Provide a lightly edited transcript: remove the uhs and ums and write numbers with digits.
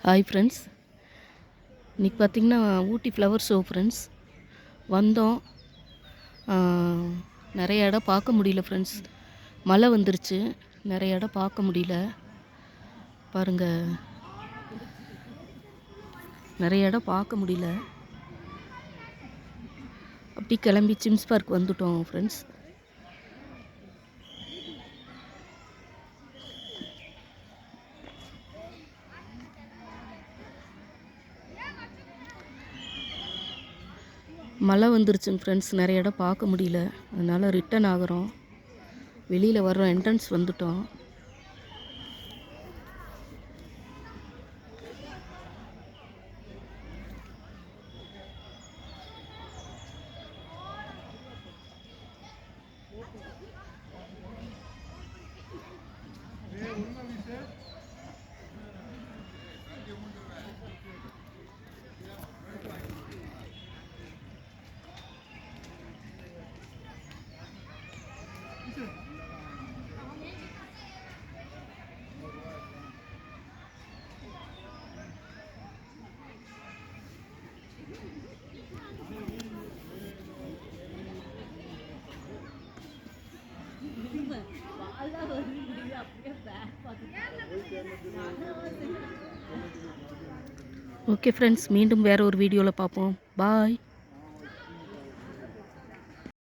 Hi friends, இன்றைக்கி பார்த்திங்கன்னா ஊட்டி flower show friends வந்தோம். நிறைய இடம் பார்க்க முடியல ஃப்ரெண்ட்ஸ். மழை வந்துருச்சு, நிறைய இடம் பார்க்க முடியல. பாருங்கள், நிறைய இடம் பார்க்க முடியல. அப்படி கிளம்பி சிம்ஸ் பார்க் வந்துட்டோம் ஃப்ரெண்ட்ஸ். மழை வந்துருச்சுங்க ஃப்ரெண்ட்ஸ், நிறைய இடம் பார்க்க முடியல. அதனால் ரிட்டன் ஆகிறோம். வெளியில் வர்றோம், என்ட்ரன்ஸ் வந்துட்டோம். ஓகே ஃப்ரெண்ட்ஸ், மீண்டும் வேறு ஒரு வீடியோவில் பார்ப்போம். பாய்.